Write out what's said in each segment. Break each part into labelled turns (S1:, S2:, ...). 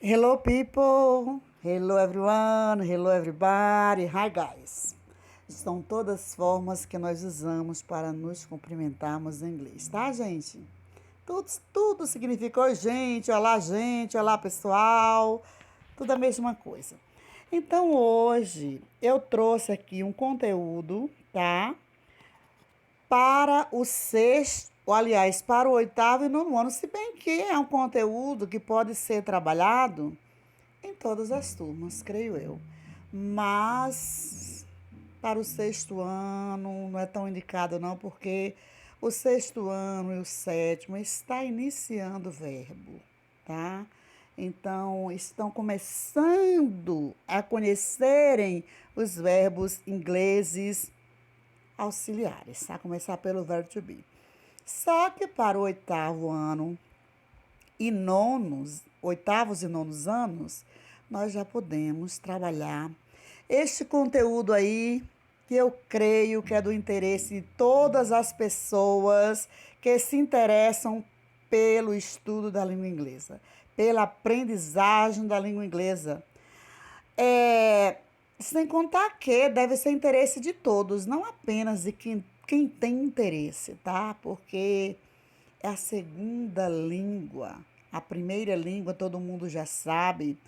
S1: Hello, people. Hello, everyone. Hello, everybody. Hi, guys. São todas formas que nós usamos para nos cumprimentarmos em inglês, tá, gente? Tudo significa oi, gente, olá, pessoal. Tudo a mesma coisa. Então, hoje eu trouxe aqui um conteúdo, tá? Para o sexto, ou, aliás, para o oitavo e nono ano, se bem que é um conteúdo que pode ser trabalhado em todas as turmas, creio eu. Mas para o sexto ano não é tão indicado não, porque o sexto ano e o sétimo está iniciando o verbo, tá? Então, estão começando a conhecerem os verbos ingleses auxiliares, a começar pelo verbo to be. Só que para o oitavo ano e oitavos e nonos anos, nós já podemos trabalhar este conteúdo aí, que eu creio que é do interesse de todas as pessoas que se interessam pelo estudo da língua inglesa, pela aprendizagem da língua inglesa. Sem contar que deve ser interesse de todos, não apenas de quem tem interesse, tá? Porque é a segunda língua. A primeira língua todo mundo já sabe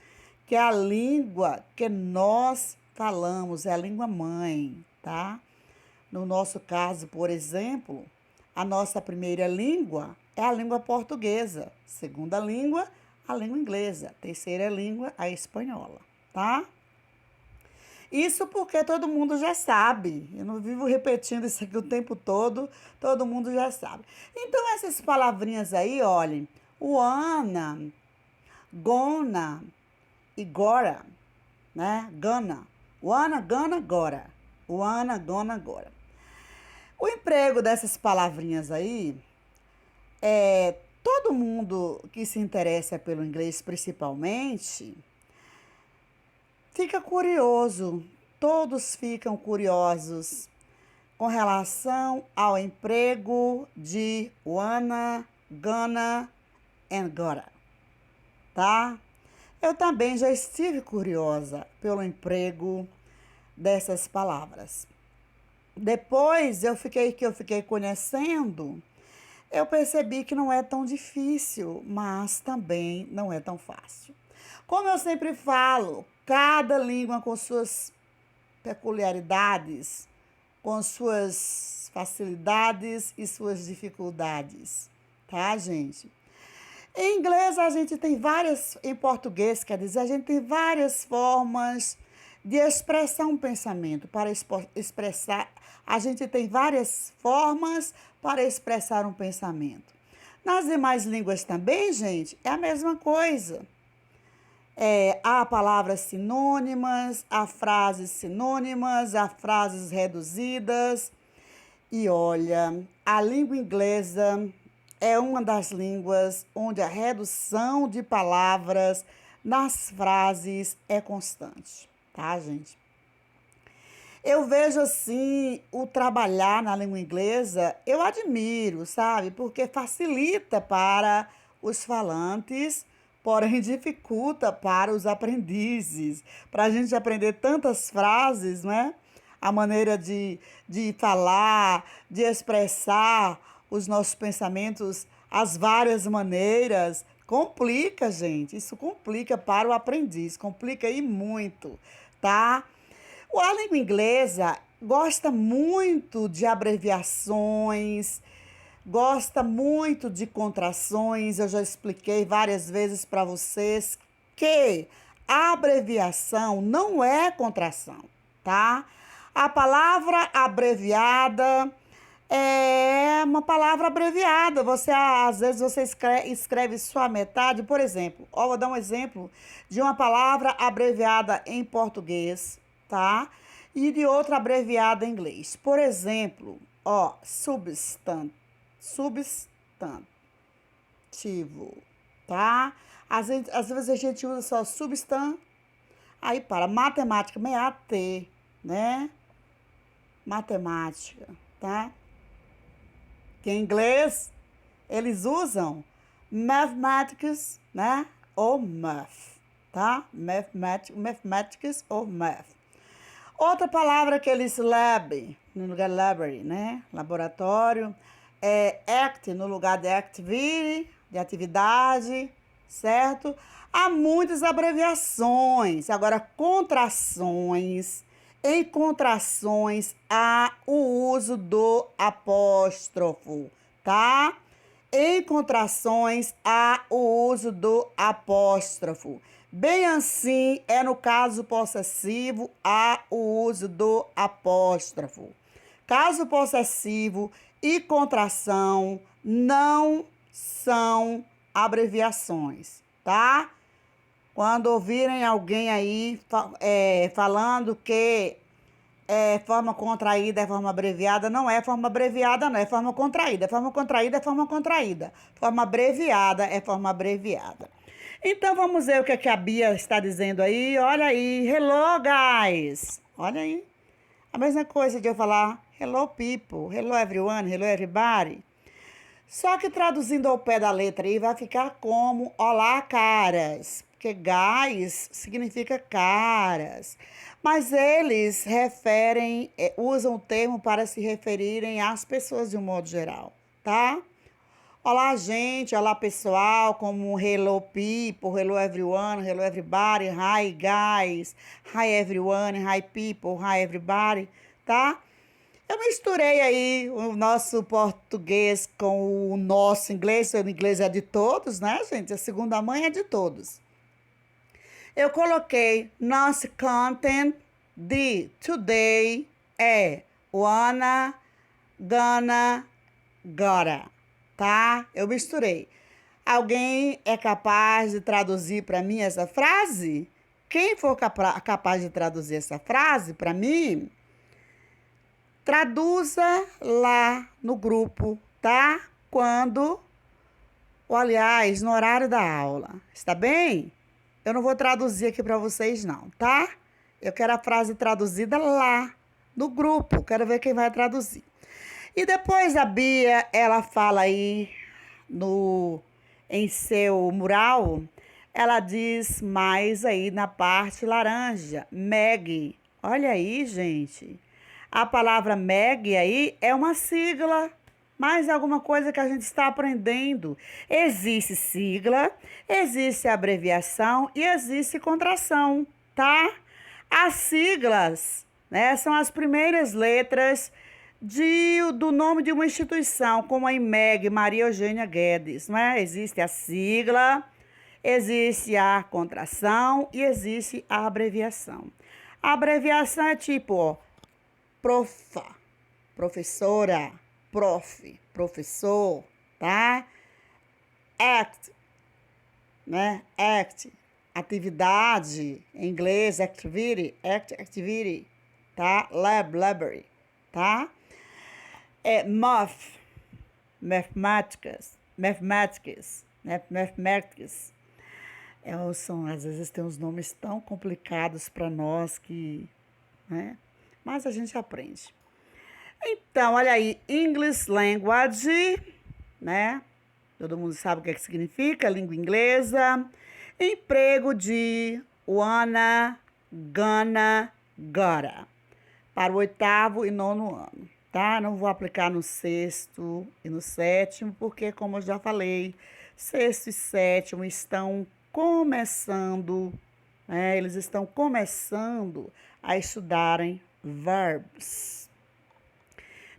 S1: que é a língua que nós falamos, é a língua mãe, tá? No nosso caso, por exemplo, a nossa primeira língua é a língua portuguesa, segunda língua, a língua inglesa, terceira língua, a espanhola, tá? Isso porque todo mundo já sabe. Eu não vivo repetindo isso aqui o tempo todo mundo já sabe. Então, essas palavrinhas aí, olhem, wanna, gonna e gora, né? Gonna. Wanna, gonna, gora. Wanna, gonna, gora. O emprego dessas palavrinhas aí, todo mundo que se interessa pelo inglês principalmente, fica curioso, todos ficam curiosos com relação ao emprego de wanna, gonna and gotta, tá? Eu também já estive curiosa pelo emprego dessas palavras. Depois que eu fiquei conhecendo, eu percebi que não é tão difícil, mas também não é tão fácil. Como eu sempre falo, cada língua com suas peculiaridades, com suas facilidades e suas dificuldades, tá, gente? Em inglês a gente tem várias, em português, quer dizer, a gente tem várias formas de expressar um pensamento, para expressar, a gente tem várias formas para expressar um pensamento. Nas demais línguas também, gente, é a mesma coisa. Há palavras sinônimas, há frases sinônimas, há frases reduzidas. E olha, a língua inglesa é uma das línguas onde a redução de palavras nas frases é constante, tá, gente? Eu vejo assim o trabalhar na língua inglesa, eu admiro, sabe? Porque facilita para os falantes, porém dificulta para os aprendizes. Para a gente aprender tantas frases, né? A maneira de falar, de expressar os nossos pensamentos, as várias maneiras, complica, gente. Isso complica para o aprendiz, complica e muito, tá? A língua inglesa gosta muito de abreviações, gosta muito de contrações. Eu já expliquei várias vezes para vocês que a abreviação não é contração, tá? A palavra abreviada é uma palavra abreviada. Você, às vezes, você escreve só metade. Por exemplo, vou dar um exemplo de uma palavra abreviada em português, tá? E de outra abreviada em inglês. Por exemplo, substantivo, tá? Às vezes a gente usa só aí para matemática, MAT, né? Matemática, tá? Que em inglês eles usam mathematics, né? Ou math, tá? Mathematics ou math. Outra palavra que eles lab, no lugar library, né? Laboratório, é act no lugar de activity, de atividade, certo? Há muitas abreviações. Agora, contrações. Em contrações, há o uso do apóstrofo, tá? Em contrações, há o uso do apóstrofo. Bem assim, é no caso possessivo, há o uso do apóstrofo. Caso possessivo e contração não são abreviações, tá? Quando ouvirem alguém aí falando que forma contraída é forma abreviada, não é forma abreviada, não é forma contraída. Forma contraída é forma contraída. Forma abreviada é forma abreviada. Então, vamos ver o que a Bia está dizendo aí. Olha aí. Hello, guys. Olha aí. A mesma coisa de eu falar hello, people. Hello, everyone. Hello, everybody. Só que traduzindo ao pé da letra aí vai ficar como olá, caras. Porque guys significa caras. Mas eles usam o termo para se referirem às pessoas de um modo geral, tá? Olá, gente. Olá, pessoal. Como hello, people. Hello, everyone. Hello, everybody. Hi, guys. Hi, everyone. Hi, people. Hi, everybody. Tá? Eu misturei aí o nosso português com o nosso inglês. O inglês é de todos, né, gente? A segunda mãe é de todos. Eu coloquei nosso content de today é wanna, gonna, gotta, tá? Eu misturei. Alguém é capaz de traduzir para mim essa frase? Quem for capaz de traduzir essa frase para mim, traduza lá no grupo, tá? Aliás, no horário da aula. Está bem? Eu não vou traduzir aqui para vocês, não, tá? Eu quero a frase traduzida lá no grupo. Quero ver quem vai traduzir. E depois a Bia, ela fala aí em seu mural, ela diz mais aí na parte laranja, Meg. Olha aí, gente. A palavra Meg aí é uma sigla, mais alguma coisa que a gente está aprendendo. Existe sigla, existe abreviação e existe contração, tá? As siglas, né, são as primeiras letras do nome de uma instituição, como a IMEG, Maria Eugênia Guedes, não é? Existe a sigla, existe a contração e existe a abreviação. A abreviação é tipo, ó, profa, professora, prof, professor, tá? Act, né? Act, atividade, em inglês, activity, activity, tá? Library, tá? Math, mathematics, né? Mathematics. Às vezes tem uns nomes tão complicados para nós que, né? Mas a gente aprende. Então, olha aí, English language, né? Todo mundo sabe o que significa, língua inglesa. Emprego de wanna, gonna, gotta. Para o 8º e 9º ano, tá? Não vou aplicar no 6º e no 7º, porque, como eu já falei, 6º e 7º estão começando, né? Eles estão começando a estudarem verbs.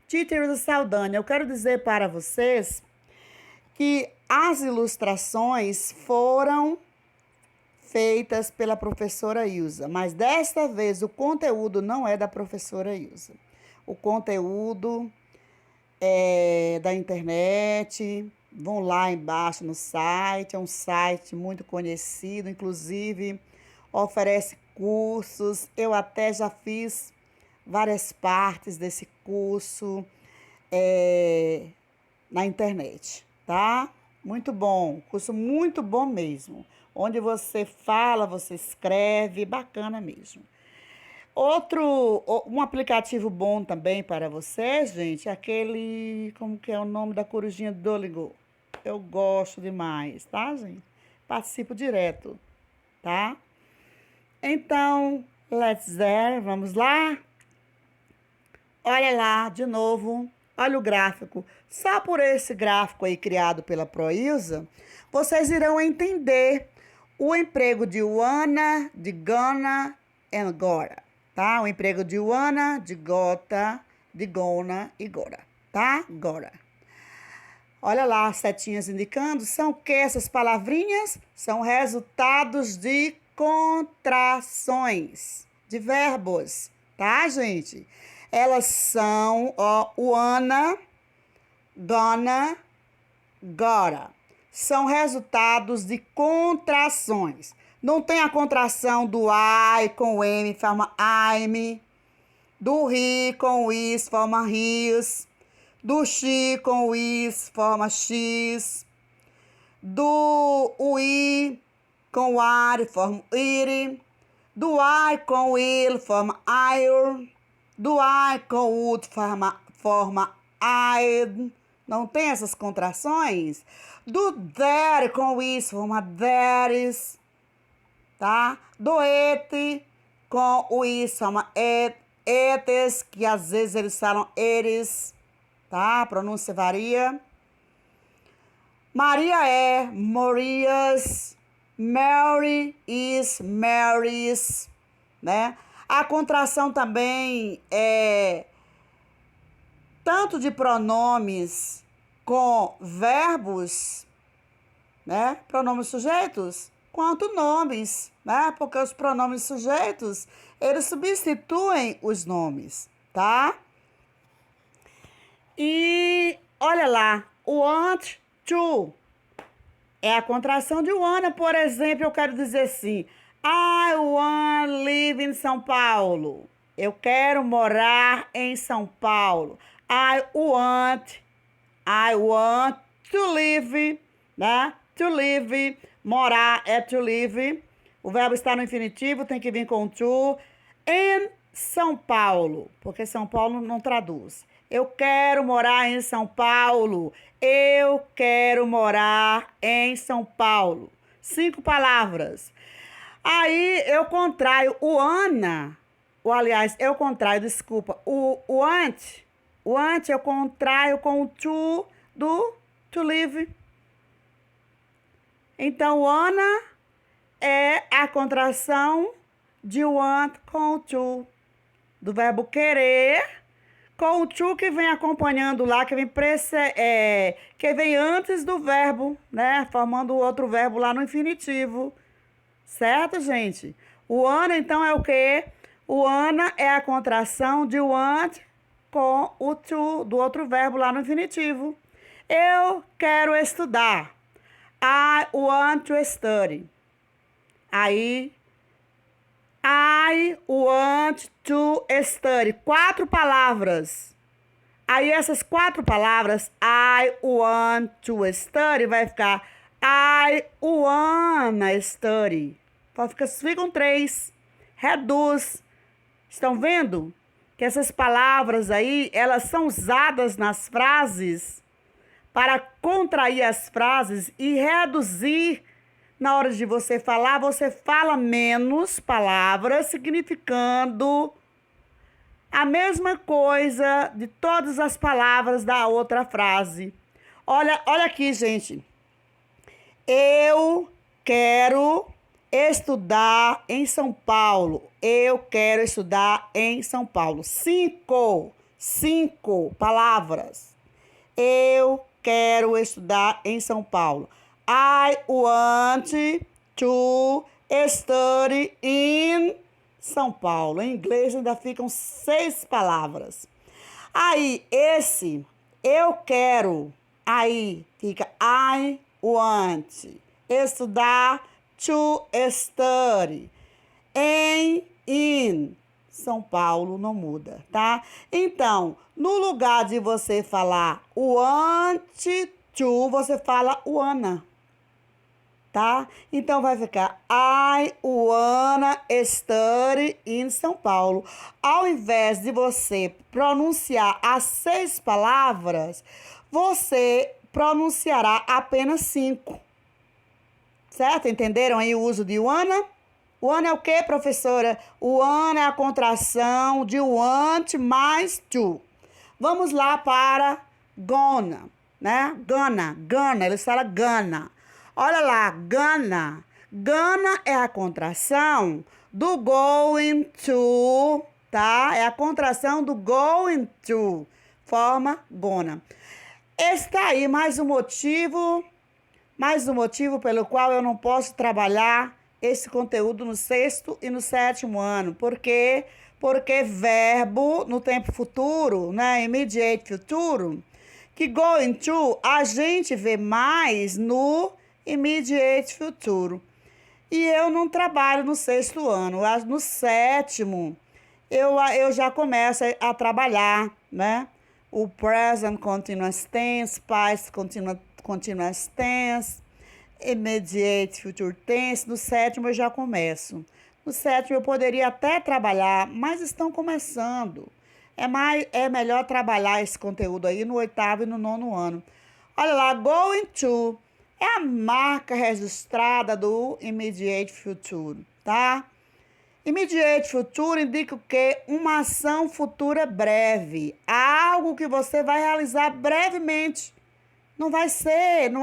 S1: Teacher Saldanha, eu quero dizer para vocês que as ilustrações foram feitas pela professora Ilza, mas desta vez o conteúdo não é da professora Ilza. O conteúdo é da internet, vão lá embaixo no site, é um site muito conhecido, inclusive oferece cursos. Eu até já fiz várias partes desse curso na internet, tá? Muito bom, curso muito bom mesmo, onde você fala, você escreve, bacana mesmo. Um aplicativo bom também para vocês, gente, é aquele, como que é o nome da corujinha do Duolingo? Eu gosto demais, tá, gente? Participo direto, tá? Então, let's there, vamos lá? Olha lá, de novo, olha o gráfico. Só por esse gráfico aí criado pela Proilza, vocês irão entender o emprego de wanna, de gonna and gora, tá? O emprego de wanna, de gota, de gonna e gora, tá? Gora. Olha lá as setinhas indicando, são o que essas palavrinhas? São resultados de contrações de verbos, tá, gente? Elas são, ó, wanna, gonna, gotta. São resultados de contrações. Não tem a contração do I com o M, forma I'm. Do he com o is, forma his. Do she com o is, forma x. Do o i com o ar, forma it. Do I com o il, forma ir. Do I com o ut, forma id. Não tem essas contrações? Do there com o is, forma theres. Tá? Do et com o is, forma etes, que às vezes eles falam eres. Tá? A pronúncia varia. Maria é Marias. Mary is Marys, né? A contração também é tanto de pronomes com verbos, né? Pronomes sujeitos, quanto nomes, né? Porque os pronomes sujeitos, eles substituem os nomes, tá? E olha lá, want to é a contração de wanna. Por exemplo, eu quero dizer assim, I want to live in São Paulo. Eu quero morar em São Paulo. I want to live, né? To live, morar é to live. O verbo está no infinitivo, tem que vir com to. Em São Paulo, porque São Paulo não traduz. Eu quero morar em São Paulo. Eu quero morar em São Paulo. 5 palavras. Aí eu contraio o Ana. Eu contraio, desculpa. O ant. O ant eu contraio com o to do to live. Então, Ana é a contração de want com o to. Do verbo querer, com o to que vem acompanhando lá, que vem antes do verbo, né? Formando o outro verbo lá no infinitivo. Certo, gente? O Ana, então, é o quê? O Ana é a contração de want com o to do outro verbo lá no infinitivo. Eu quero estudar. I want to study. Aí, I want to study. 4 palavras. Aí essas 4 palavras, I want to study, vai ficar I wanna study. Ficam 3. Reduz. Estão vendo? Que essas palavras aí, elas são usadas nas frases para contrair as frases e reduzir. Na hora de você falar, você fala menos palavras, significando a mesma coisa de todas as palavras da outra frase. Olha aqui, gente. Eu quero estudar em São Paulo. Eu quero estudar em São Paulo. 5 palavras. Eu quero estudar em São Paulo. I want to study in São Paulo. Em inglês ainda ficam 6 palavras. Aí, esse eu quero, aí fica I want. Estudar, to study. In São Paulo não muda, tá? Então, no lugar de você falar want to, você fala wanna. Tá? Então, vai ficar I wanna study in São Paulo. Ao invés de você pronunciar as 6 palavras, você pronunciará apenas 5. Certo? Entenderam aí o uso de wanna? Want é o quê, professora? Want é a contração de want mais to. Vamos lá para gonna, né? Gonna, ele fala gonna. Olha lá, gonna. Gonna é a contração do going to, tá? É a contração do going to. Forma gonna. Está aí mais um motivo pelo qual eu não posso trabalhar esse conteúdo no 6º e no 7º ano. Por quê? Porque verbo no tempo futuro, né? Immediate futuro, que going to a gente vê mais no immediate futuro. E eu não trabalho no 6º ano. No 7º, eu já começo a trabalhar, né? O present continuous tense, past continuous tense, immediate future tense. No 7º eu já começo. No 7º eu poderia até trabalhar, mas estão começando. É melhor trabalhar esse conteúdo aí no 8º e no 9º ano. Olha lá, going to é a marca registrada do immediate future, tá? Immediate future indica o quê? Uma ação futura breve. Algo que você vai realizar brevemente. Não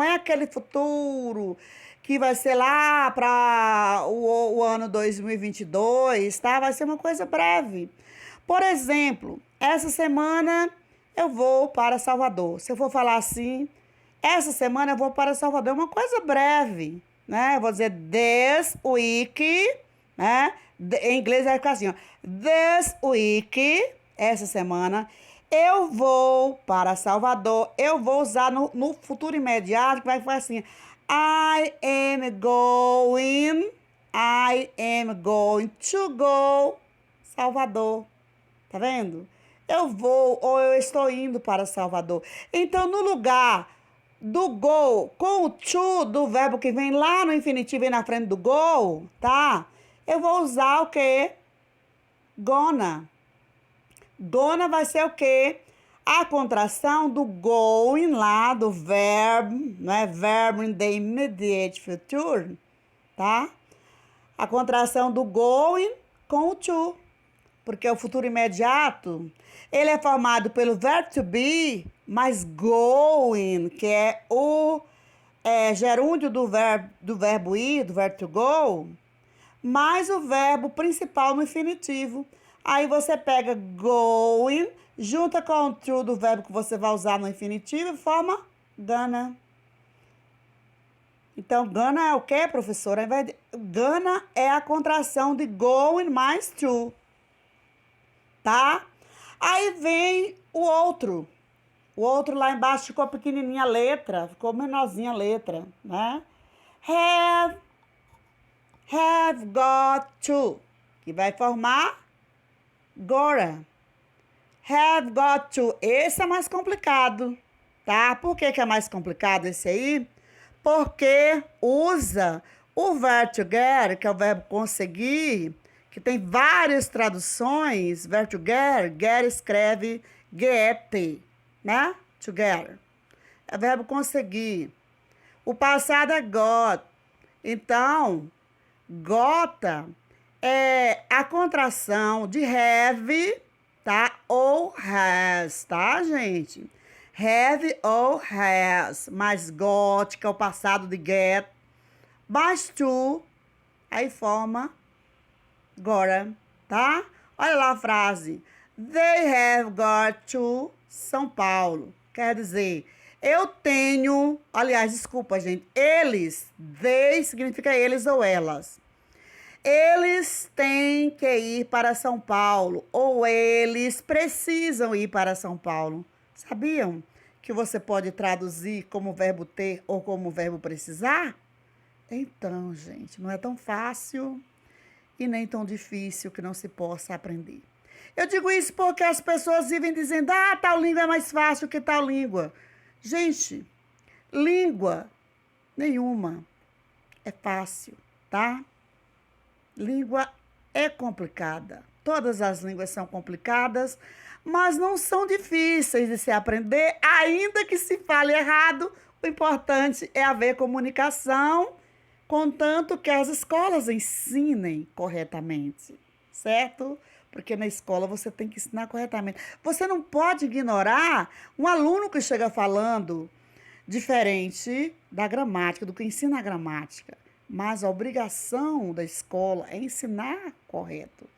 S1: é aquele futuro que vai ser lá para o ano 2022, tá? Vai ser uma coisa breve. Por exemplo, essa semana eu vou para Salvador. Se eu for falar assim, essa semana eu vou para Salvador, é uma coisa breve, né? Eu vou dizer this week, né? Em inglês vai ficar assim, ó. This week, essa semana, eu vou para Salvador. Eu vou usar no futuro imediato, que vai ficar assim. I am going to go Salvador. Tá vendo? Eu vou ou eu estou indo para Salvador. Então, no lugar do go, com o to do verbo que vem lá no infinitivo e na frente do go, tá? Eu vou usar o quê? Gonna. Gonna vai ser o quê? A contração do going lá, do verbo, né? Verbo in the immediate future, tá? A contração do going com o to. Porque o futuro imediato, ele é formado pelo verbo to be, mais going, que é o gerúndio do verbo ir, do verbo to go, mais o verbo principal no infinitivo. Aí você pega going, junta com o to do verbo que você vai usar no infinitivo e forma gonna. Então, gonna é o quê, professora? Gonna é a contração de going mais to. Tá? Aí vem o outro. O outro lá embaixo ficou pequenininha a letra, ficou menorzinha a letra, né? Have got to, que vai formar gotta. Have got to. Esse é mais complicado, tá? Por que é mais complicado esse aí? Porque usa o verbo to get, que é o verbo conseguir, que tem várias traduções. Verbo to get escreve get, né? Together. É verbo conseguir. O passado é got. Então, gota é a contração de have, tá? Ou has, tá, gente? Have ou has, mais got, que é o passado de get, mais to, aí forma gotta, tá? Olha lá a frase. They have got to São Paulo. Quer dizer, eu tenho... Aliás, desculpa, gente. Eles, they significa eles ou elas. Eles têm que ir para São Paulo. Ou eles precisam ir para São Paulo. Sabiam que você pode traduzir como verbo ter ou como verbo precisar? Então, gente, não é tão fácil e nem tão difícil que não se possa aprender. Eu digo isso porque as pessoas vivem dizendo, tal língua é mais fácil que tal língua. Gente, língua nenhuma é fácil, tá? Língua é complicada. Todas as línguas são complicadas, mas não são difíceis de se aprender, ainda que se fale errado. O importante é haver comunicação contanto que as escolas ensinem corretamente, certo? Porque na escola você tem que ensinar corretamente. Você não pode ignorar um aluno que chega falando diferente da gramática, do que ensina a gramática. Mas a obrigação da escola é ensinar correto.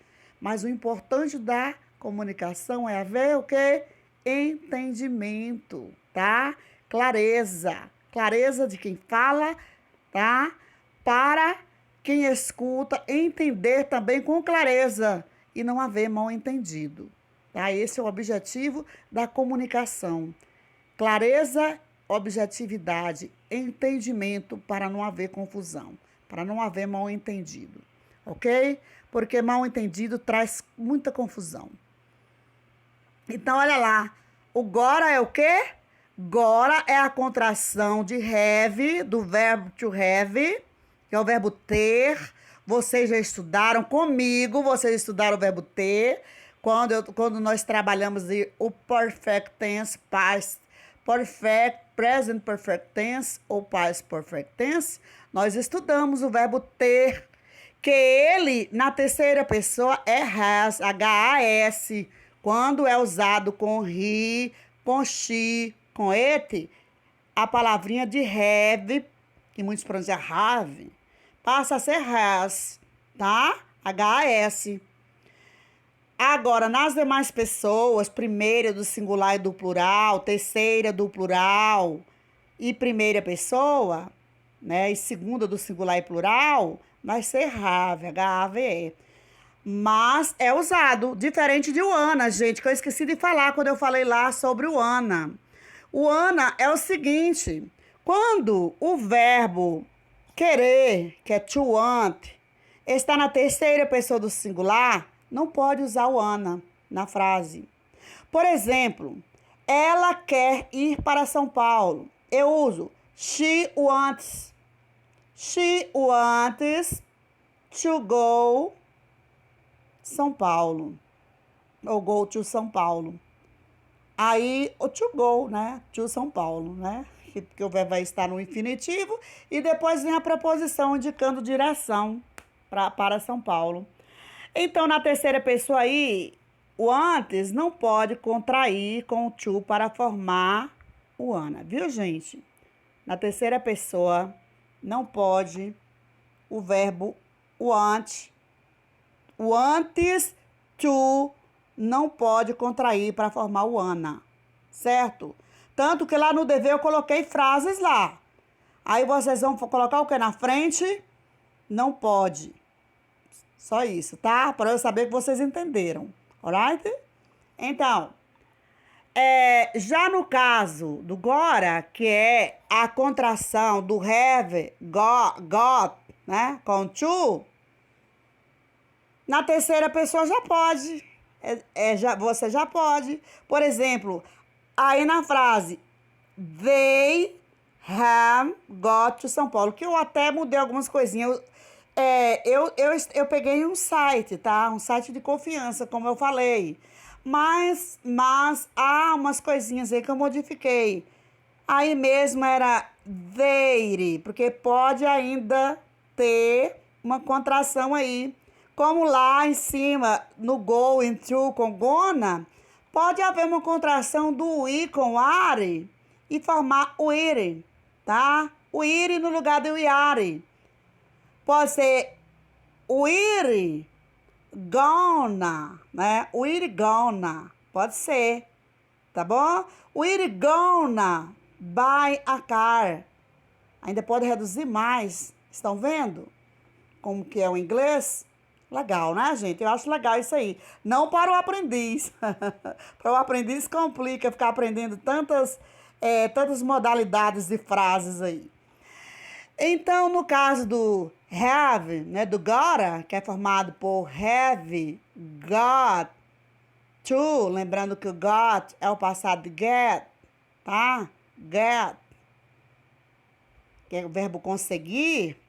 S1: Mas o importante da comunicação é haver o quê? Entendimento, tá? Clareza. Clareza de quem fala, tá? Para quem escuta entender também com clareza e não haver mal entendido, tá? Esse é o objetivo da comunicação. Clareza, objetividade, entendimento para não haver confusão, para não haver mal entendido, ok? Porque mal entendido traz muita confusão. Então, olha lá, o gora é o quê? Gora é a contração de have, do verbo to have, que é o verbo ter. Vocês já estudaram comigo, vocês estudaram o verbo ter, quando nós trabalhamos o perfect tense, past perfect, present perfect tense ou past perfect tense, nós estudamos o verbo ter, que ele, na terceira pessoa, é has, H-A-S, quando é usado com he, com she, com it, a palavrinha de have, que muitos pronunciam have, passa a ser has, tá? H-A-S. Agora, nas demais pessoas, primeira do singular e do plural, terceira do plural e primeira pessoa, né? E segunda do singular e plural, vai ser have, H-A-V-E. Mas é usado, diferente de o ana, gente, que eu esqueci de falar quando eu falei lá sobre o ana. O ana é o seguinte, quando o verbo querer, que é to want, está na terceira pessoa do singular, não pode usar o ana na frase. Por exemplo, ela quer ir para São Paulo. Eu uso she wants. She wants to go São Paulo. Ou go to São Paulo. Aí, o to go, né? To São Paulo, né? Porque o verbo vai estar no infinitivo e depois vem a preposição indicando direção para São Paulo. Então, na terceira pessoa aí, o antes não pode contrair com o to para formar o ana, viu, gente? Na terceira pessoa, não pode o verbo want. O antes to não pode contrair para formar o ana, certo? Tanto que lá no dever eu coloquei frases lá. Aí vocês vão colocar o que na frente? Não pode. Só isso, tá? Para eu saber que vocês entenderam. Alright? Então, já no caso do gora, que é a contração do have, got, né? Com to, na terceira pessoa já pode. Você já pode. Por exemplo, aí na frase, they have got to São Paulo, que eu até mudei algumas coisinhas. Eu peguei um site, tá? Um site de confiança, como eu falei. Mas há umas coisinhas aí que eu modifiquei. Aí mesmo era their, porque pode ainda ter uma contração aí. Como lá em cima, no going to com gonna, pode haver uma contração do i com are e formar o ire, tá? O ire no lugar do iare. Pode ser o ire gonna, né? O ire gonna, pode ser, tá bom? O ire gonna buy a car. Ainda pode reduzir mais. Estão vendo como que é o inglês? Legal, né, gente? Eu acho legal isso aí. Não para o aprendiz. Para o aprendiz complica ficar aprendendo tantas modalidades de frases aí. Então, no caso do have, né, do gotta, que é formado por have, got, to, lembrando que o got é o passado de get, tá? Get, que é o verbo conseguir.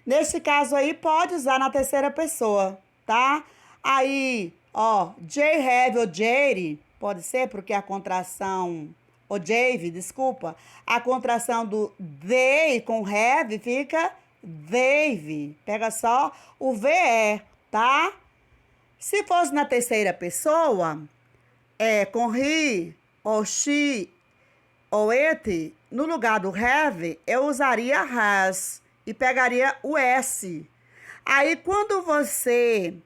S1: Nesse caso aí, pode usar na terceira pessoa, tá? Aí, ó, J have ou Jerry, pode ser porque a contração ou Jave, desculpa, a contração do they com have fica they've. Pega só o VE, tá? Se fosse na terceira pessoa, com he, ou she, ou it, no lugar do have, eu usaria has e pegaria o S. Aí, quando você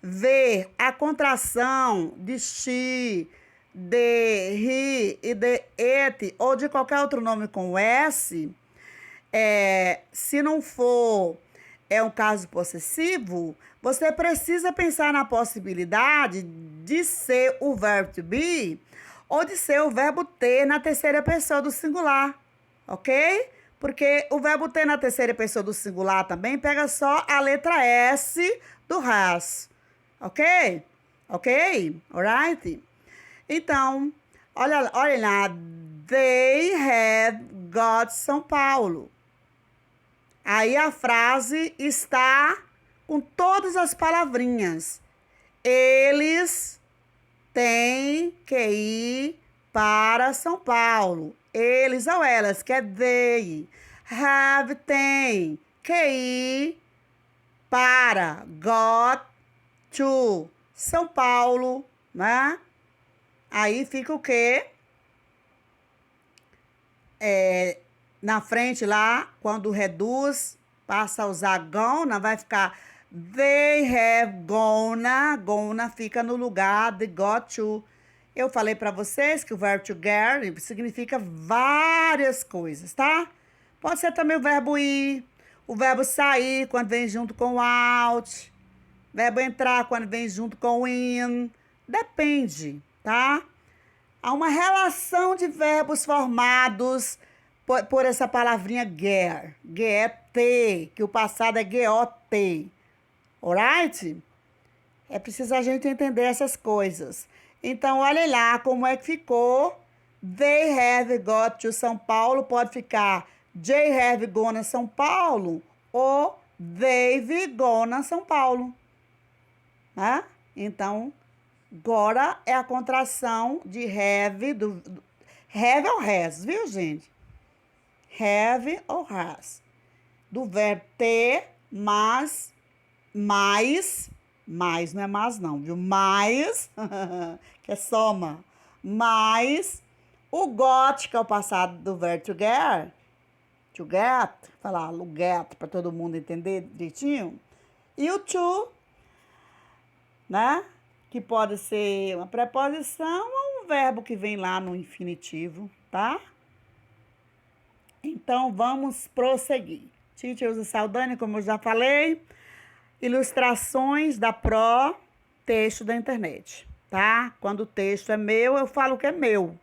S1: vê a contração de she, de he e de it, ou de qualquer outro nome com S, se não for um caso possessivo, você precisa pensar na possibilidade de ser o verbo to be ou de ser o verbo ter na terceira pessoa do singular, ok? Porque o verbo ter na terceira pessoa do singular também pega só a letra S do has, ok? Ok? Alright? Então, olha lá. They have got São Paulo. Aí a frase está com todas as palavrinhas. Eles têm que ir para São Paulo. Eles ou elas, que é they. Have, tem que ir para. Got to. São Paulo, né? Aí fica o quê? Na frente lá, quando reduz, passa a usar gonna, vai ficar they have gonna. Gonna fica no lugar de got to. Eu falei para vocês que o verbo to get significa várias coisas, tá? Pode ser também o verbo ir, o verbo sair quando vem junto com o out, verbo entrar quando vem junto com o in. Depende, tá? Há uma relação de verbos formados por essa palavrinha get. Get, que o passado é get. Alright? É preciso a gente entender essas coisas. Então, olha lá como é que ficou. They have got to São Paulo. Pode ficar they have gone São Paulo ou they've gone São Paulo. Né? Então, agora é a contração de have, have ou has, viu, gente? Have ou has. Do verbo ter, mais, não é mais não, viu? Mais, que é soma, mais o got, que é o passado do verbo to get, falar o get, para todo mundo entender direitinho, e o to, né? Que pode ser uma preposição ou um verbo que vem lá no infinitivo, tá? Então, vamos prosseguir. Teacher Ilza Saldanha, como eu já falei, ilustrações da Pro, texto da internet, tá? Quando o texto é meu, eu falo que é meu.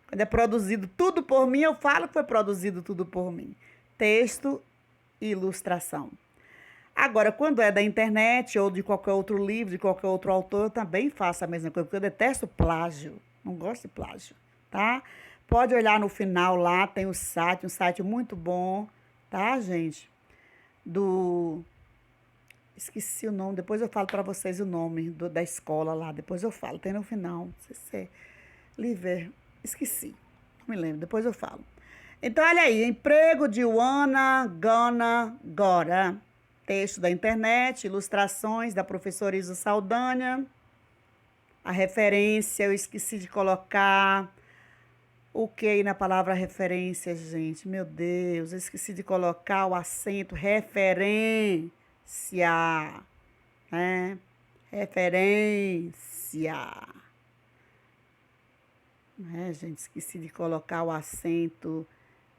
S1: Quando é produzido tudo por mim, eu falo que foi produzido tudo por mim. Texto e ilustração. Agora, quando é da internet ou de qualquer outro livro, de qualquer outro autor, eu também faço a mesma coisa, porque eu detesto plágio. Não gosto de plágio, tá? Pode olhar no final lá, tem o site, um site muito bom, tá, gente? Esqueci o nome, depois eu falo para vocês o nome da escola lá, depois eu falo, tem no final, não sei se é Liver, esqueci, não me lembro, depois eu falo. Então, olha aí, emprego de wanna, gonna, gotta. Texto da internet, ilustrações da professora Ilza Saldanha. A referência, eu esqueci de colocar. O que aí na palavra referência, gente? Meu Deus, eu esqueci de colocar o acento referência, né? Referência. Gente, esqueci de colocar o acento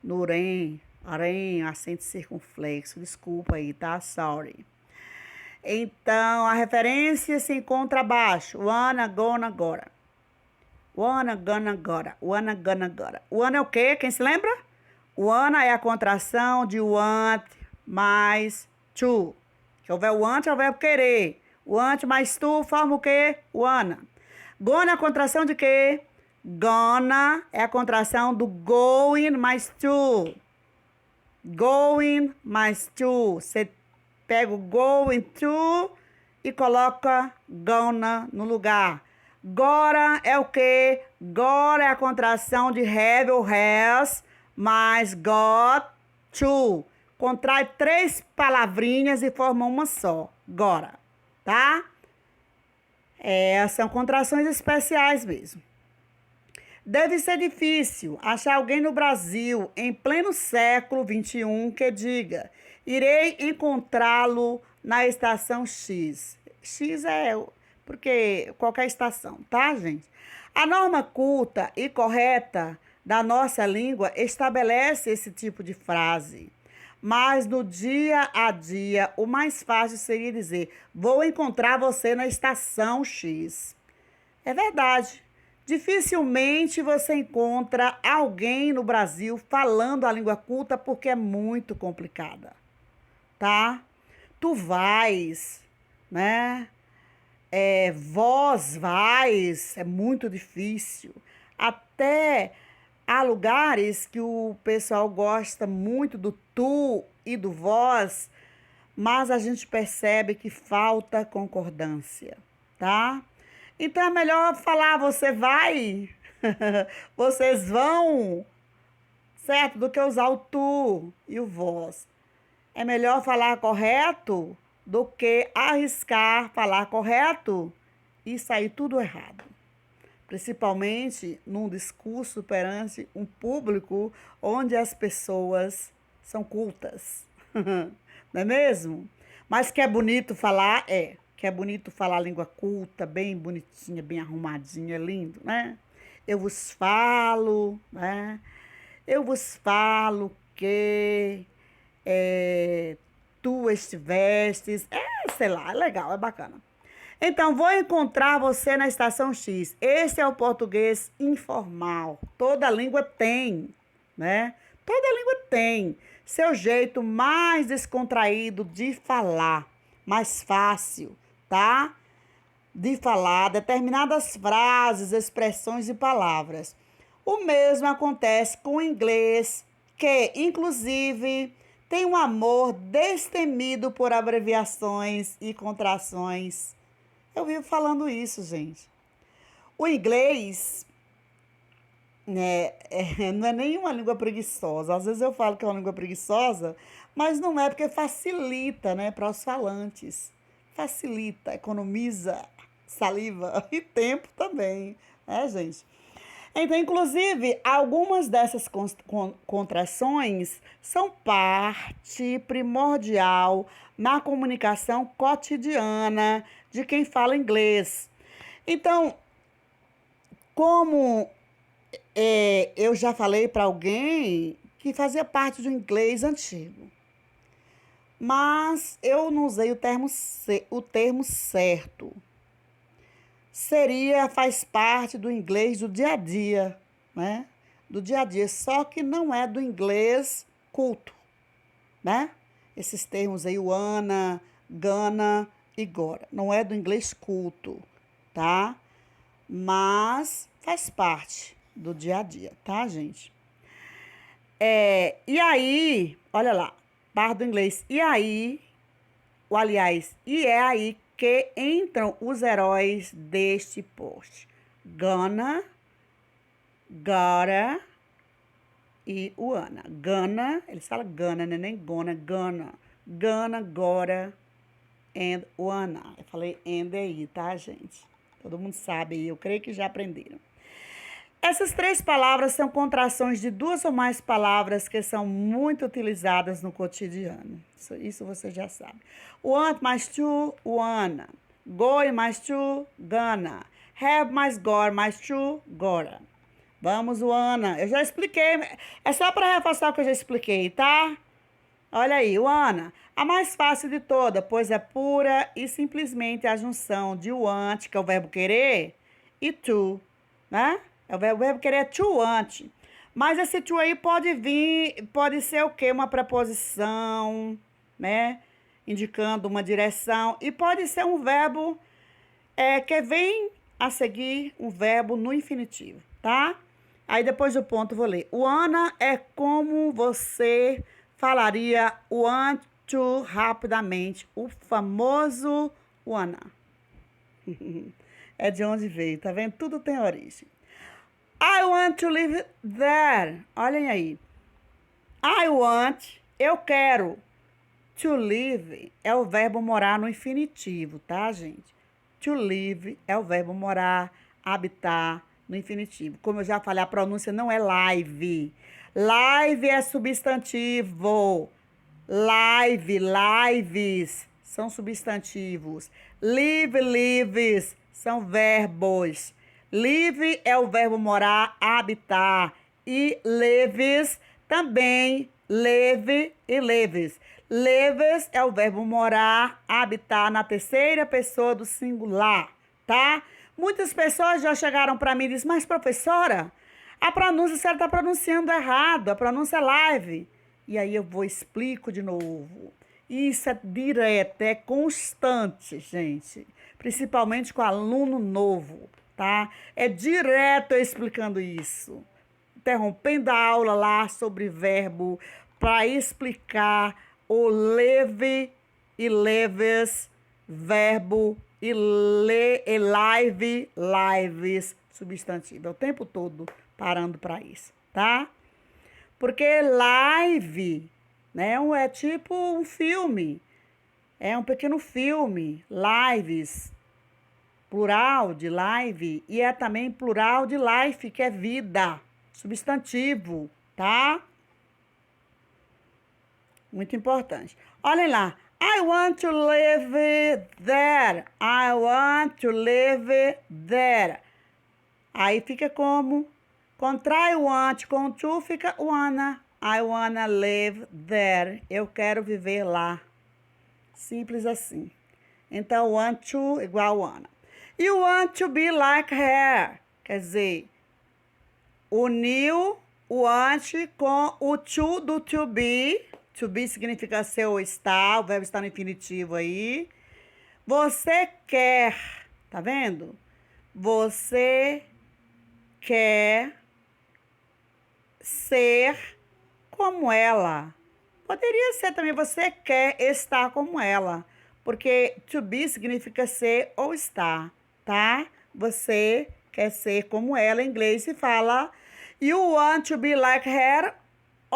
S1: no REM, acento circunflexo. Desculpa aí, tá? Sorry. Então, a referência se encontra abaixo. Wanna, gonna, agora. Wanna, gonna, agora. Wanna, gonna, agora. Wanna é o quê? Quem se lembra? Wanna é a contração de want mais to. Que é o verbo want é o verbo querer. Want mais to forma o quê? Wanna. Gonna é a contração de quê? Gonna é a contração do going mais to. Going mais to. Você pega o going to e coloca gonna no lugar. Gora é o quê? Gora é a contração de have ou has, mais got to. Contrai 3 palavrinhas e forma uma só. Gora, tá? São contrações especiais mesmo. Deve ser difícil achar alguém no Brasil, em pleno século XXI, que diga: irei encontrá-lo na estação X. X é porque qualquer estação, tá, gente? A norma culta e correta da nossa língua estabelece esse tipo de frase. Mas no dia a dia, o mais fácil seria dizer: vou encontrar você na estação X. É verdade. Dificilmente você encontra alguém no Brasil falando a língua culta porque é muito complicada, tá? Tu vais, né? Vós vais, é muito difícil. Até há lugares que o pessoal gosta muito do tu e do vós, mas a gente percebe que falta concordância, tá? Então é melhor falar você vai, vocês vão, certo? Do que usar o tu e o vós. É melhor falar correto do que arriscar falar correto e sair tudo errado. Principalmente num discurso perante um público onde as pessoas são cultas. Não é mesmo? Mas que é bonito falar, que é bonito falar língua culta, bem bonitinha, bem arrumadinha, lindo, né? Eu vos falo, né? Eu vos falo que tu estivestes, sei lá, é legal, é bacana. Então, vou encontrar você na estação X. Esse é o português informal. Toda língua tem, né? Toda língua tem seu jeito mais descontraído de falar, mais fácil, tá? De falar determinadas frases, expressões e palavras. O mesmo acontece com o inglês, que, inclusive, tem um amor destemido por abreviações e contrações. Eu vivo falando isso, gente. O inglês, né, não é nenhuma língua preguiçosa. Às vezes eu falo que é uma língua preguiçosa, mas não é, porque facilita, né, para os falantes. Facilita, economiza saliva e tempo também, né, gente? Então, inclusive, algumas dessas contrações são parte primordial na comunicação cotidiana de quem fala inglês. Então, como eu já falei para alguém que fazia parte do inglês antigo, mas eu não usei o termo certo. Faz parte do inglês do dia a dia, né? Do dia a dia, só que não é do inglês culto, né? Esses termos aí, wanna, gonna e gonna, não é do inglês culto, tá? Mas faz parte do dia a dia, tá, gente? E aí, olha lá, parte do inglês, e aí, e é aí que entram os heróis deste post. Gonna, gotta e wanna. Gonna, eles falam gonna, né? Nem gonna, gonna. Gonna, gotta and wanna. Eu falei and aí, tá, gente? Todo mundo sabe, eu creio que já aprenderam. Essas 3 palavras são contrações de 2 ou mais palavras que são muito utilizadas no cotidiano. Isso você já sabe. Want mais to, wanna. Going mais to, gonna. Have mais got mais to, gotta. Vamos, wanna. Eu já expliquei. É só para reforçar o que eu já expliquei, tá? Olha aí, wanna. A mais fácil de toda, pois é pura e simplesmente a junção de want, que é o verbo querer, e to, né? O verbo querer é to want. Mas esse to aí pode ser o quê? Uma preposição, né? Indicando uma direção. E pode ser um verbo que vem a seguir um verbo no infinitivo, tá? Aí depois do ponto vou ler. Wanna é como você falaria want to rapidamente. O famoso wanna. É de onde veio, tá vendo? Tudo tem origem. I want to live there. Olhem aí. I want, eu quero. To live é o verbo morar no infinitivo, tá, gente? To live é o verbo morar, habitar no infinitivo. Como eu já falei, a pronúncia não é live. Live é substantivo. Live, lives são substantivos. Live, lives são verbos. Live é o verbo morar, habitar. E lives também, live e lives. Lives é o verbo morar, habitar na terceira pessoa do singular, tá? Muitas pessoas já chegaram para mim e disseram, mas professora, a pronúncia você está pronunciando errado, a pronúncia é live. E aí eu vou explico de novo. Isso é direto, é constante, gente. Principalmente com aluno novo, tá? É direto eu explicando isso. Interrompendo a aula lá sobre verbo para explicar o live e lives, verbo e live, lives, substantivo. É o tempo todo parando para isso, tá? Porque live, né, é tipo um filme, é um pequeno filme, lives, plural de live, e é também plural de life, que é vida, substantivo, tá? Muito importante. Olhem lá. I want to live there. I want to live there. Aí fica como? Contrai want com to, fica wanna. I wanna live there. Eu quero viver lá. Simples assim. Então, want to igual wanna. You want to be like her. Quer dizer, uniu o want com o to do to be. To be significa ser ou estar, o verbo está no infinitivo aí. Você quer, tá vendo? Você quer ser como ela. Poderia ser também, você quer estar como ela. Porque to be significa ser ou estar, tá? Você quer ser como ela. Em inglês se fala you want to be like her.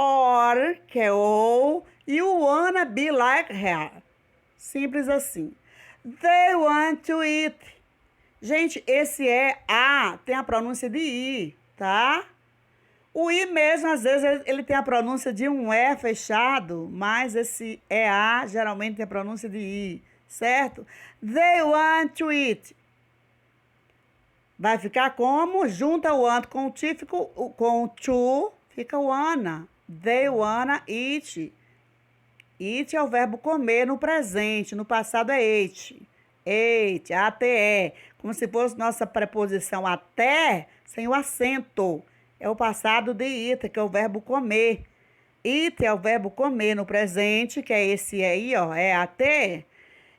S1: Or, que é ou, you wanna be like her. Simples assim. They want to eat. Gente, esse é a, tem a pronúncia de i, tá? O i mesmo, às vezes, ele tem a pronúncia de um e fechado, mas esse é a, geralmente tem a pronúncia de i, certo? They want to eat. Vai ficar como? Junta o want com o to, com o to, fica wanna. They wanna eat. Eat é o verbo comer no presente. No passado é ate. Ate, ate. Como se fosse nossa preposição até, sem o acento. É o passado de eat, que é o verbo comer. Eat é o verbo comer no presente, que é esse aí, ó. É até.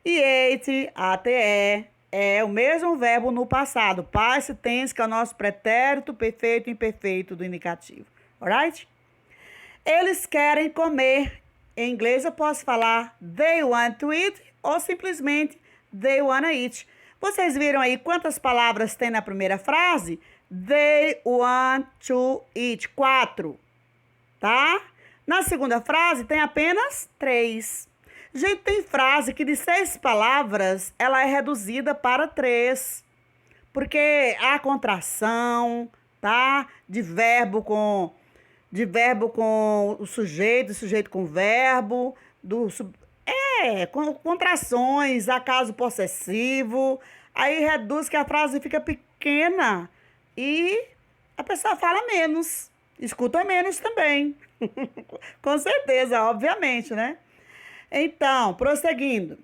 S1: E ate, ate, é o mesmo verbo no passado. Past tense, que é o nosso pretérito perfeito e imperfeito do indicativo. Alright? Eles querem comer. Em inglês eu posso falar they want to eat ou simplesmente they wanna eat. Vocês viram aí quantas palavras tem na primeira frase? They want to eat. 4, tá? Na segunda frase tem apenas 3. Gente, tem frase que de 6 palavras ela é reduzida para 3. Porque há contração, tá? De verbo com o sujeito com o verbo, com contrações, acaso possessivo, aí reduz que a frase fica pequena e a pessoa fala menos, escuta menos também. Com certeza, obviamente, né? Então, prosseguindo.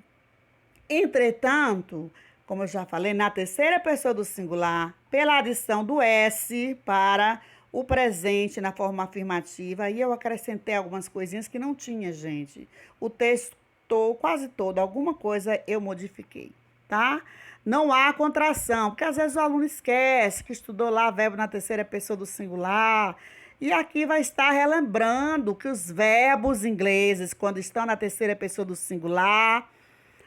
S1: Entretanto, como eu já falei, na terceira pessoa do singular, pela adição do S para o presente na forma afirmativa, e eu acrescentei algumas coisinhas que não tinha, gente. O texto quase todo, alguma coisa eu modifiquei, tá? Não há contração, porque às vezes o aluno esquece que estudou lá verbo na terceira pessoa do singular, e aqui vai estar relembrando que os verbos ingleses, quando estão na terceira pessoa do singular,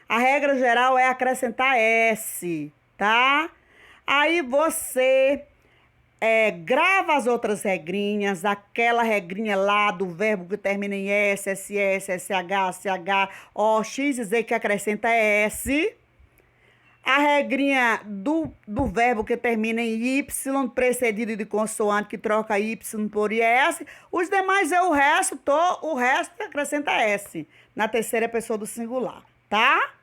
S1: a regra geral é acrescentar S, tá? Aí você grava as outras regrinhas, aquela regrinha lá do verbo que termina em S, SS, SH, CH, O, X e Z que acrescenta S. A regrinha do verbo que termina em Y, precedido de consoante que troca Y por IS. Os demais o resto acrescenta S na terceira pessoa do singular, tá?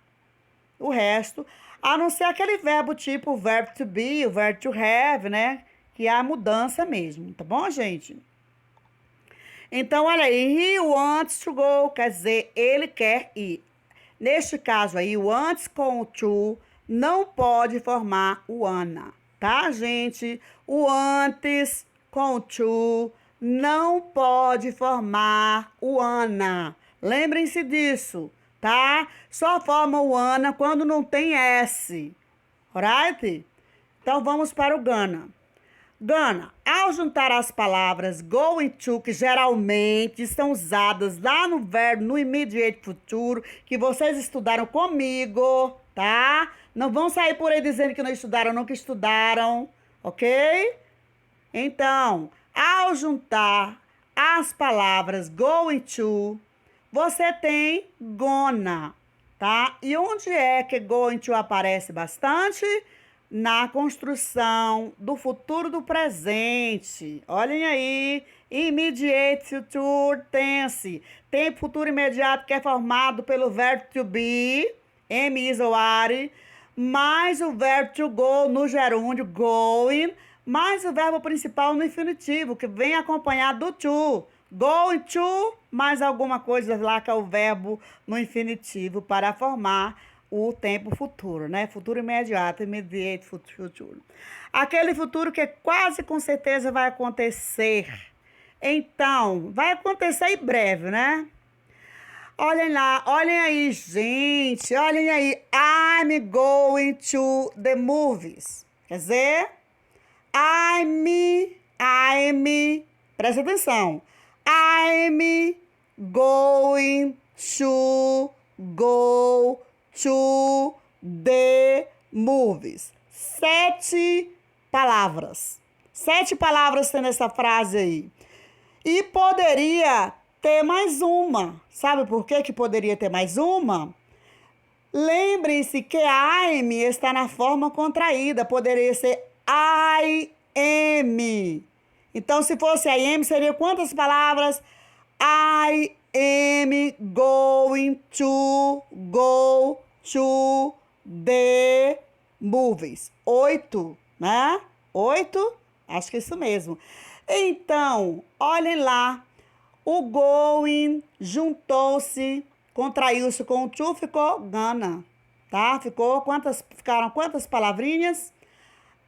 S1: O resto, a não ser aquele verbo tipo o verbo to be, o verbo to have, né? Que é a mudança mesmo, tá bom, gente? Então, olha aí, he wants to go, quer dizer, ele quer ir. Neste caso aí, o antes com o to não pode formar o wanna, tá, gente? O antes com o to não pode formar o wanna. Lembrem-se disso, tá? Só forma o wanna quando não tem S, alright? Então, vamos para o gonna. Gonna, ao juntar as palavras going to, que geralmente estão usadas lá no verbo, no immediate futuro, que vocês estudaram comigo, tá? Não vão sair por aí dizendo que não estudaram, nunca estudaram, ok? Então, ao juntar as palavras going to, você tem gonna, tá? E onde é que going to aparece bastante? Na construção do futuro do presente. Olhem aí, immediate future tense. Tempo futuro imediato que é formado pelo verbo to be, am, is ou are, mais o verbo to go no gerúndio, going, mais o verbo principal no infinitivo, que vem acompanhado do to. Going to, mais alguma coisa lá que é o verbo no infinitivo para formar o tempo futuro, né? Futuro imediato, immediate futuro. Aquele futuro que quase com certeza vai acontecer. Então, vai acontecer em breve, né? Olhem lá, olhem aí, gente. Olhem aí. I'm going to the movies. Quer dizer, presta atenção. I'm going to go to the movies. 7 palavras. 7 palavras tem nessa frase aí. E poderia ter mais uma. Sabe por que poderia ter mais uma? Lembrem-se que I'm está na forma contraída. Poderia ser I am. Então, se fosse I am, seria quantas palavras? I am going to go to the movies. 8, né? 8? Acho que é isso mesmo. Então, olhem lá. O going juntou-se, contraiu-se com o to, ficou gonna, tá? Ficaram quantas palavrinhas?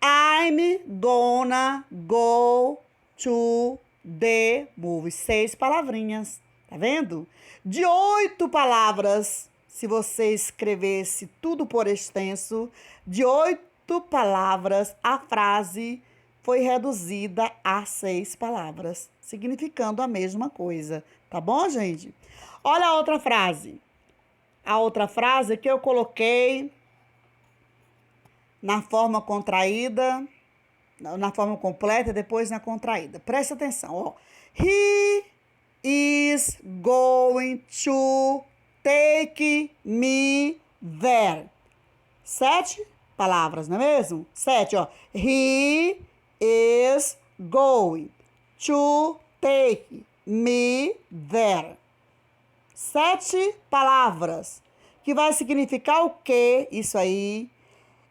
S1: I'm gonna go to the movies. 6 palavrinhas, tá vendo? De 8 palavras, se você escrevesse tudo por extenso, de 8 palavras, a frase foi reduzida a 6 palavras, significando a mesma coisa, tá bom, gente? Olha a outra frase. A outra frase que eu coloquei na forma contraída, na forma completa, depois na contraída. Presta atenção, ó. He is going to take me there. 7 palavras, não é mesmo? 7, ó. He is going to take me there. 7 palavras. Que vai significar o quê? Isso aí.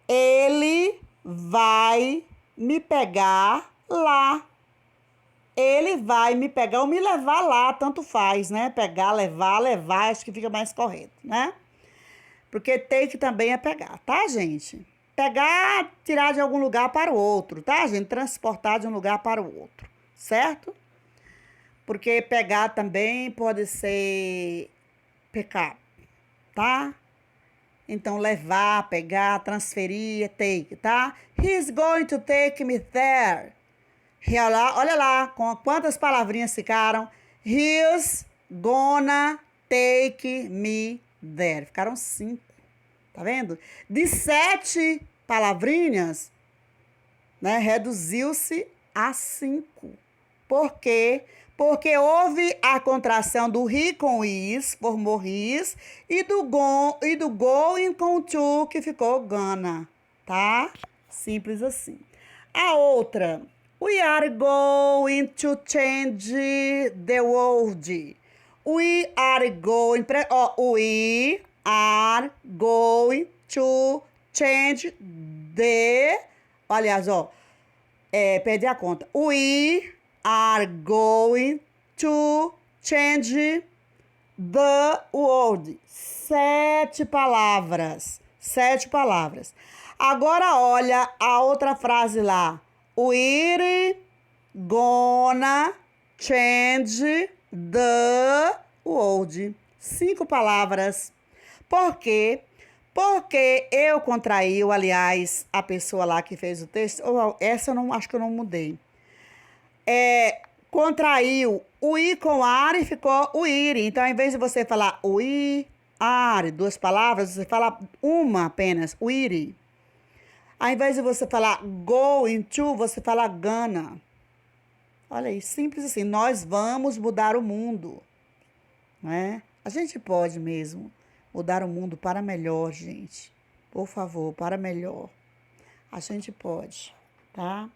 S1: Ele vai me pegar lá. Ele vai me pegar ou me levar lá, tanto faz, né? Pegar, levar, acho que fica mais correto, né? Porque take também é pegar, tá, gente? Pegar, tirar de algum lugar para o outro, tá, gente? Transportar de um lugar para o outro, certo? Porque pegar também pode ser pecar, tá? Então, levar, pegar, transferir, take, tá? He's going to take me there. Olha lá, com quantas palavrinhas ficaram? He's gonna take me there. Ficaram 5, tá vendo? De 7 palavrinhas, né? Reduziu-se a 5. Por quê? Porque houve a contração do he com is, formou his, e do going com to, que ficou gonna, tá? Simples assim. A outra, we are going to change the world. We are going, we are going to change the, aliás, perdi a conta. We are going to change the world. 7 palavras. 7 palavras. Agora olha a outra frase lá. We're gonna change the world. 5 palavras. Por quê? Porque eu contraí, aliás, a pessoa lá que fez o texto, essa eu não, acho que eu não mudei. Contraiu o i com are e ficou o ire. Então, ao invés de você falar o i, are, 2 palavras, você fala uma apenas, o ire. Ao invés de você falar going to, você fala gonna. Olha aí, simples assim. Nós vamos mudar o mundo, né? A gente pode mesmo mudar o mundo para melhor, gente. Por favor, para melhor. A gente pode, tá?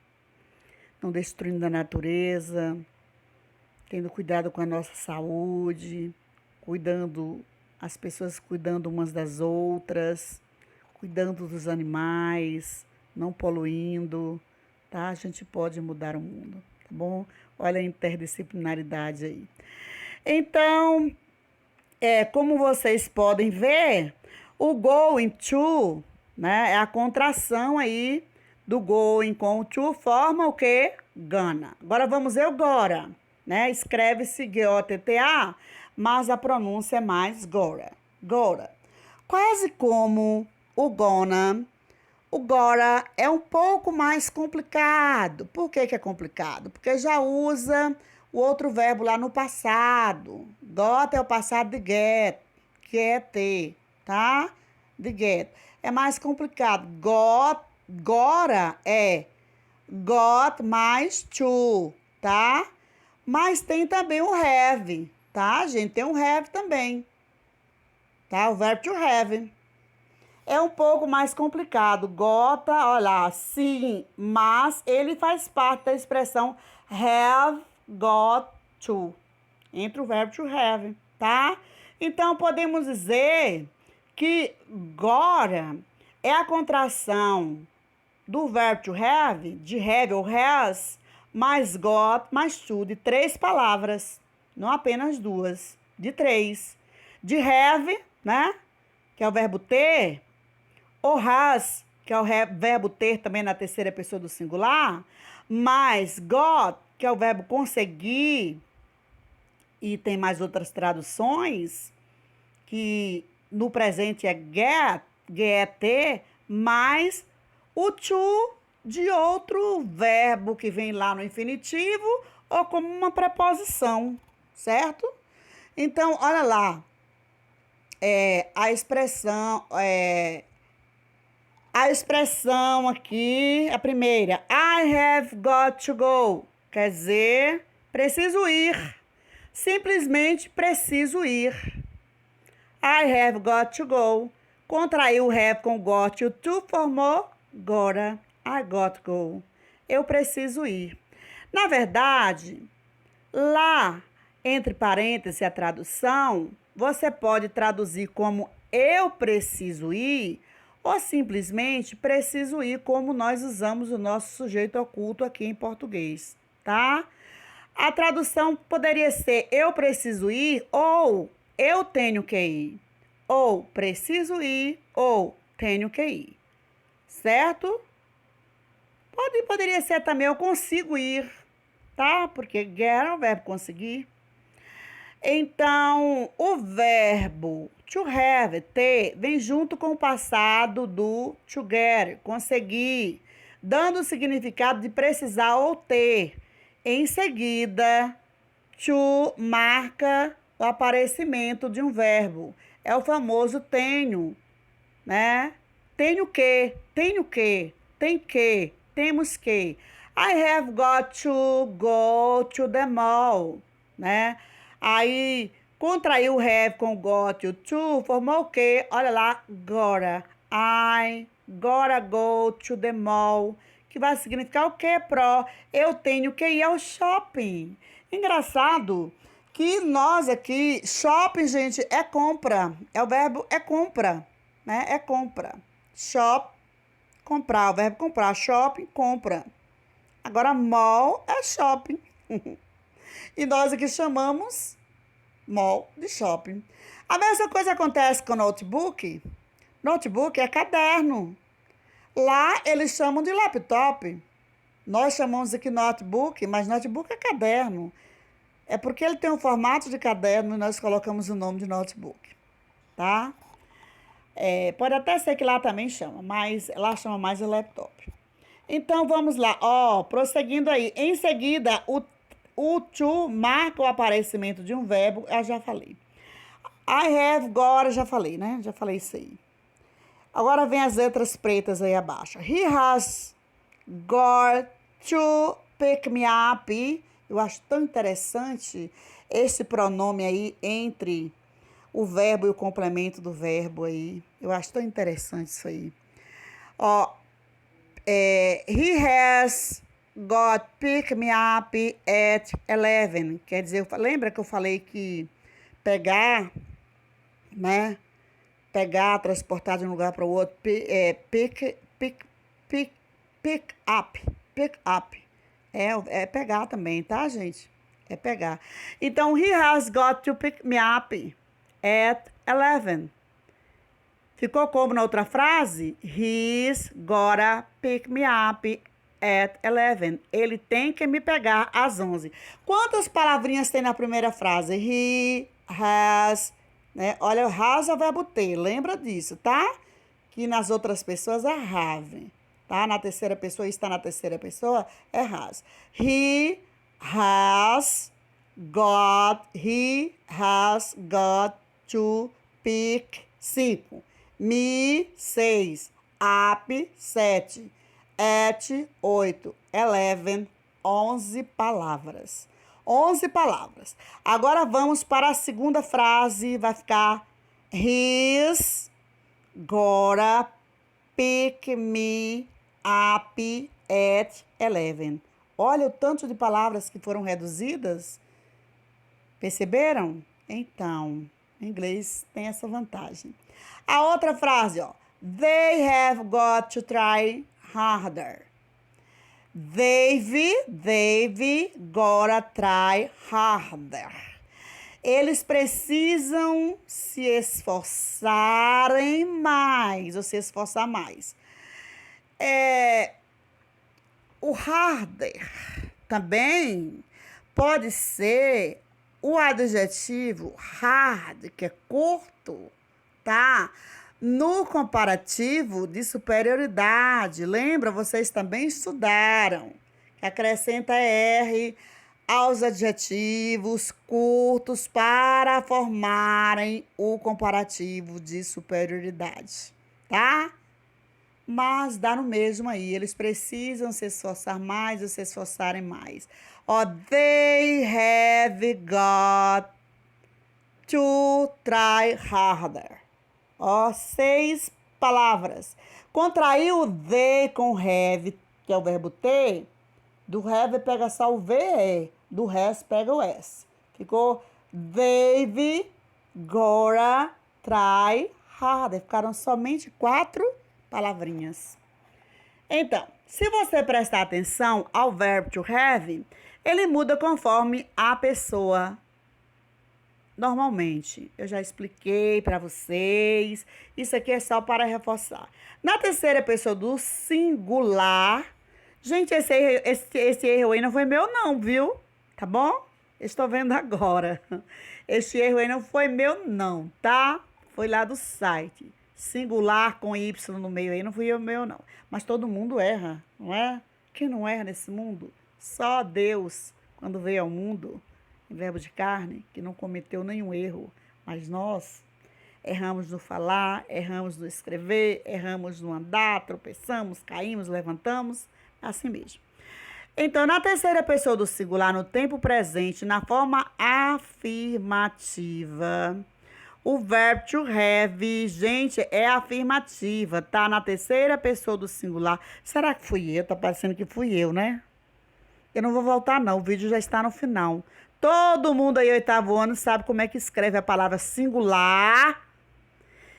S1: Não destruindo a natureza, tendo cuidado com a nossa saúde, as pessoas cuidando umas das outras, cuidando dos animais, não poluindo, tá? A gente pode mudar o mundo, tá bom? Olha a interdisciplinaridade aí. Então, como vocês podem ver, o going to, né, é a contração aí do going com o to, forma o quê? Gonna. Agora vamos ver o gora, né? Escreve-se G-O-T-T-A, mas a pronúncia é mais gora. Gora. Quase como o gonna, o gora é um pouco mais complicado. Por que é complicado? Porque já usa o outro verbo lá no passado. Got é o passado de get, que é ter, tá? De get. É mais complicado. Gora é got mais to, tá? Mas tem também o have, tá, gente? Tem um have também, tá? O verbo to have. É um pouco mais complicado. Gota, olha lá, sim, mas ele faz parte da expressão have got to, entre o verbo to have, tá? Então, podemos dizer que gora é a contração do verbo to have, de have ou has, mais got, mais to, de 3 palavras, não apenas 2, de 3. De have, né, que é o verbo ter, ou has, que é o verbo ter também na terceira pessoa do singular, mais got, que é o verbo conseguir, e tem mais outras traduções, que no presente é get, mais o to de outro verbo que vem lá no infinitivo ou como uma preposição, certo? Então, olha lá, a expressão aqui, a primeira, I have got to go, quer dizer, preciso ir, simplesmente preciso ir. I have got to go, contraiu o have com got e o to formou gotta, I got to go, eu preciso ir. Na verdade, lá, entre parênteses, a tradução, você pode traduzir como eu preciso ir ou simplesmente preciso ir, como nós usamos o nosso sujeito oculto aqui em português, tá? A tradução poderia ser eu preciso ir ou eu tenho que ir, ou preciso ir ou tenho que ir, certo? Poderia ser também eu consigo ir, tá? Porque get é o verbo conseguir. Então, o verbo to have, ter, vem junto com o passado do to get, conseguir, dando o significado de precisar ou ter. Em seguida, to marca o aparecimento de um verbo. É o famoso tenho, né? Tenho que, tem que, temos que. I have got to go to the mall, né? Aí, contraiu o have com got e o to, formou o quê? Olha lá, gotta. I gotta go to the mall, que vai significar o quê, Pro? Eu tenho que ir ao shopping. Engraçado que nós aqui, shopping, gente, é compra. É o verbo é compra, né? É compra. Shop, comprar. O verbo comprar. Shopping, compra. Agora, mall é shopping. E nós aqui chamamos mall de shopping. A mesma coisa acontece com notebook. Notebook é caderno. Lá eles chamam de laptop. Nós chamamos aqui notebook, mas notebook é caderno. É porque ele tem um formato de caderno e nós colocamos o nome de notebook, tá? Pode até ser que lá também chama, mas lá chama mais de laptop. Então, vamos lá. Prosseguindo aí. Em seguida, o to marca o aparecimento de um verbo. Eu já falei. I have got, já falei, né? Já falei isso aí. Agora vem as letras pretas aí abaixo. He has got to pick me up. Eu acho tão interessante esse pronome aí entre o verbo e o complemento do verbo aí. Eu acho tão interessante isso aí. He has got pick me up at 11. Quer dizer, lembra que eu falei que pegar, né? Pegar, transportar de um lugar para o outro. Pick up. Pick up. É pegar também, tá, gente? É pegar. Então, he has got to pick me up at 11. Ficou como na outra frase? He's gotta pick me up at 11. Ele tem que me pegar às 11. Quantas palavrinhas tem na primeira frase? He has, né? Olha, has é o verbo ter, lembra disso, tá? Que nas outras pessoas é have, tá? Na terceira pessoa, está na terceira pessoa, é has. He has got to pick 5. Me, 6. Up, 7. At, 8. 11, 11 palavras. 11 palavras. Agora vamos para a segunda frase. Vai ficar he's gonna pick me up at 11. Olha o tanto de palavras que foram reduzidas. Perceberam? Então, em inglês tem essa vantagem. A outra frase, They have got to try harder. They've gotta try harder. Eles precisam se esforçarem mais, ou se esforçar mais. O harder também pode ser o adjetivo hard, que é curto, tá? No comparativo de superioridade. Lembra? Vocês também estudaram. Que acrescenta R aos adjetivos curtos para formarem o comparativo de superioridade, tá? Mas dá no mesmo aí. Eles precisam se esforçar mais ou se esforçarem mais. They have got to try harder. 6 palavras. Contraiu o they com have, que é o verbo ter. Do have pega só o VE. Do has pega o S. Ficou they've gotta try harder. Ficaram somente 4 palavrinhas. Então, se você prestar atenção ao verbo to have, ele muda conforme a pessoa. Normalmente, eu já expliquei para vocês. Isso aqui é só para reforçar. Na terceira pessoa do singular, gente, esse erro aí não foi meu não, viu? Tá bom? Estou vendo agora. Esse erro aí não foi meu não, tá? Foi lá do site. Singular com Y no meio aí não fui eu meu não. Mas todo mundo erra, não é? Quem não erra nesse mundo? Só Deus, quando veio ao mundo, em verbo de carne, que não cometeu nenhum erro. Mas nós erramos no falar, erramos no escrever, erramos no andar, tropeçamos, caímos, levantamos. É assim mesmo. Então, na terceira pessoa do singular, no tempo presente, na forma afirmativa, o verbo to have, gente, é afirmativa, tá? Na terceira pessoa do singular. Será que fui eu? Tá parecendo que fui eu, né? Eu não vou voltar, não. O vídeo já está no final. Todo mundo aí, oitavo ano, sabe como é que escreve a palavra singular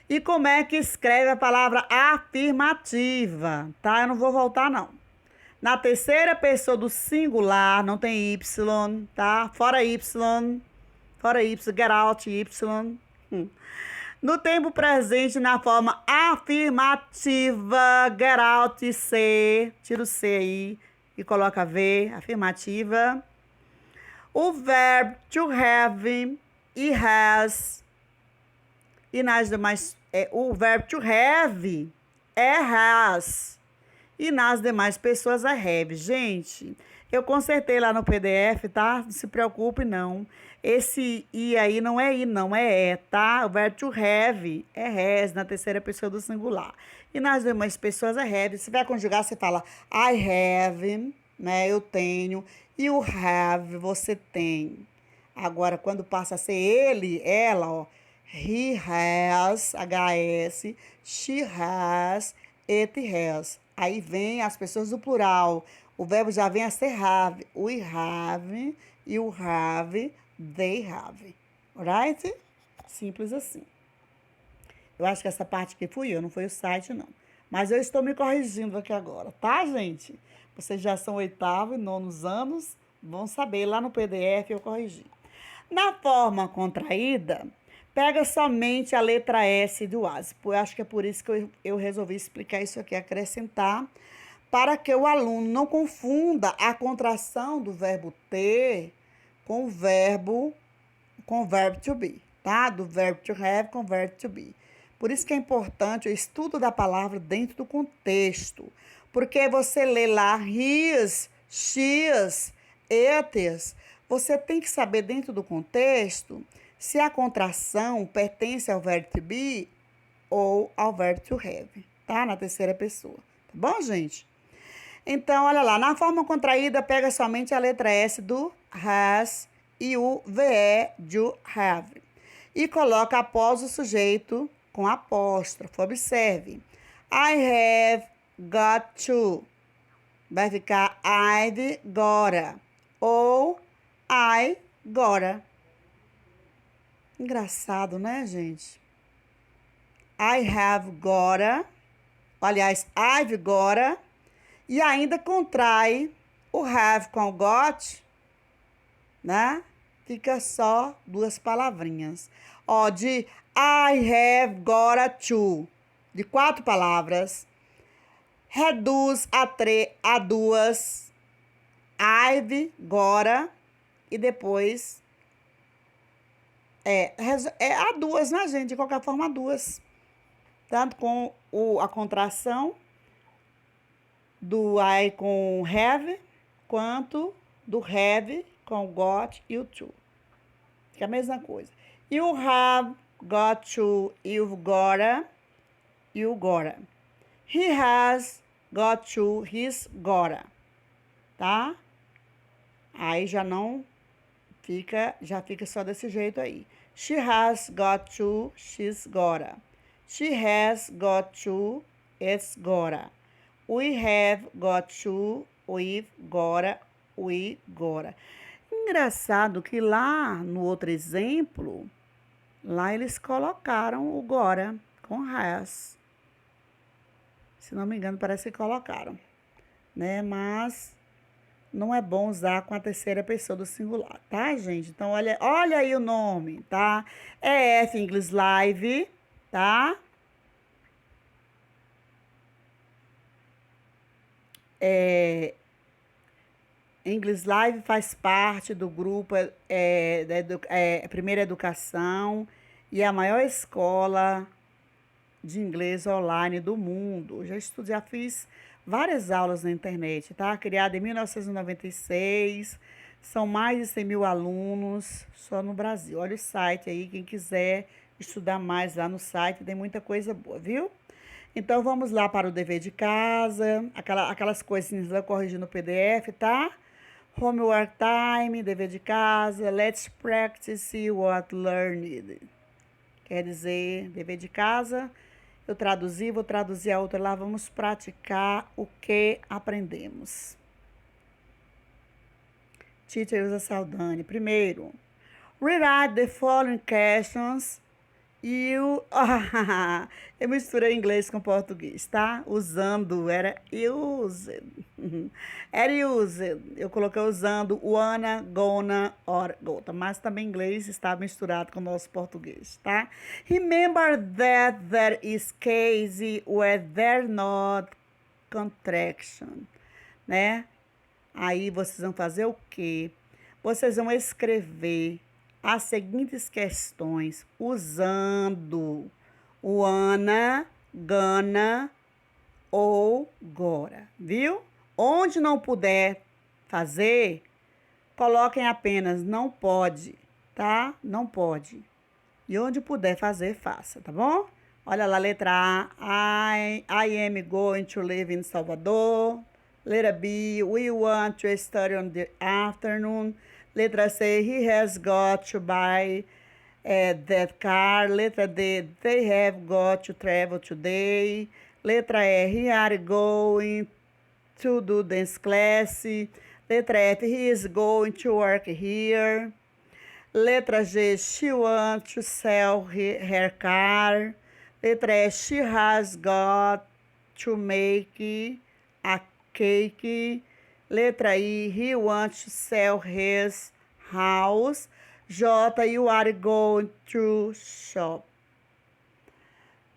S1: e como é que escreve a palavra afirmativa, tá? Eu não vou voltar, não. Na terceira pessoa do singular, não tem Y, tá? Fora Y. Fora Y, get out, Y. No tempo presente, na forma afirmativa, get out, C. Tira o C aí e coloca V, afirmativa. O verbo to have e has. E nas demais, o verbo to have é has. E nas demais pessoas é have. Gente, eu consertei lá no PDF, tá? Não se preocupe, não. Esse I aí não é I, não, é, tá? O verbo to have é has na terceira pessoa do singular. E nas demais pessoas é have. Se vai conjugar, você fala I have, né? Eu tenho. E o have, você tem. Agora, quando passa a ser ele, ela, ó. He has, HS. She has, it has. Aí vem as pessoas do plural. O verbo já vem a ser have. We have, you have, they have. Alright? Simples assim. Eu acho que essa parte aqui fui eu, não foi o site, não. Mas eu estou me corrigindo aqui agora, tá, gente? Vocês já são oitavo e nonos anos, vão saber. Lá no PDF eu corrigi. Na forma contraída, pega somente a letra S do as. Eu acho que é por isso que eu resolvi explicar isso aqui, acrescentar, para que o aluno não confunda a contração do verbo ter com o verbo to be, tá? Do verbo to have com o verbo to be. Por isso que é importante o estudo da palavra dentro do contexto. Porque você lê lá his, she's, it's, você tem que saber dentro do contexto se a contração pertence ao verbo to be ou ao verbo to have, tá? Na terceira pessoa. Tá bom, gente? Então, olha lá, na forma contraída, pega somente a letra S do has e o VE do have. E coloca após o sujeito com apóstrofo. Observe. I have got to. Vai ficar I've gotta. Ou I gotta. Engraçado, né, gente? I have gotta. Aliás, I've gotta. E ainda contrai o have com o got, né? Fica só duas palavrinhas. Ó, de I have gotta to, de 4 palavras, reduz a duas, I've gotta, e depois a duas, né, gente? De qualquer forma, a duas. Tanto com a contração do I com have, quanto do have com got e o to. Que é a mesma coisa. You have got to, you've gotta, you gotta. He has got to, he's gotta. Tá? Aí já não fica, já fica só desse jeito aí. She has got to, she's gotta. She has got to, it's gotta. We have got to, we've gotta, we gotta. Engraçado que lá no outro exemplo, lá eles colocaram o gotta com has. Se não me engano, parece que colocaram, né? Mas não é bom usar com a terceira pessoa do singular, tá, gente? Então, olha aí o nome, tá? É F English Live, tá? English Live faz parte do grupo Primeira Educação e é a maior escola de inglês online do mundo. Já fiz várias aulas na internet, tá? Criada em 1996, são mais de 100 mil alunos só no Brasil. Olha o site aí, quem quiser estudar mais lá no site, tem muita coisa boa, viu? Então, vamos lá para o dever de casa, aquelas coisinhas eu corrigi no PDF, tá? Homework time, dever de casa, let's practice what learned. Quer dizer, dever de casa, eu traduzi, vou traduzir a outra lá, vamos praticar o que aprendemos. Teacher usa Saldane. Primeiro, rewrite the following questions. Eu misturei inglês com português, tá? Usando, era used. Era used. Eu coloquei usando wanna, gonna, or gota. Mas também inglês está misturado com o nosso português, tá? Remember that there is case where there not contraction, né? Aí vocês vão fazer o quê? Vocês vão escrever as seguintes questões usando o Ana, Gana ou Gora, viu? Onde não puder fazer, coloquem apenas não pode, tá? Não pode. E onde puder fazer, faça, tá bom? Olha lá, letra A, I am going to live in Salvador. Letra B, we want to study on the afternoon. Letra C, he has got to buy that car. Letra D, they have got to travel today. Letra E, he are going to do dance class. Letra F, he is going to work here. Letra G, she wants to sell her car. Letra E, she has got to make a cake. Letra I, he wants to sell his house. J, you are going to shop.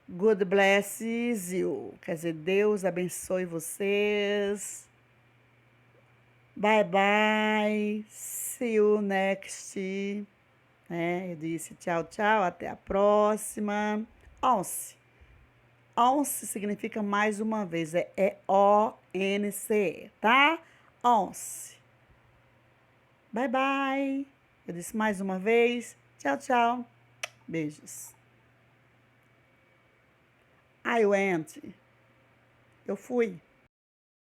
S1: God blesses you. Quer dizer, Deus abençoe vocês. Bye, bye. See you next. Eu disse tchau, tchau. Até a próxima. Once. Once significa mais uma vez. É E-O-N-C-E, tá? Once. Bye, bye. Eu disse mais uma vez. Tchau, tchau. Beijos. I went. Eu fui.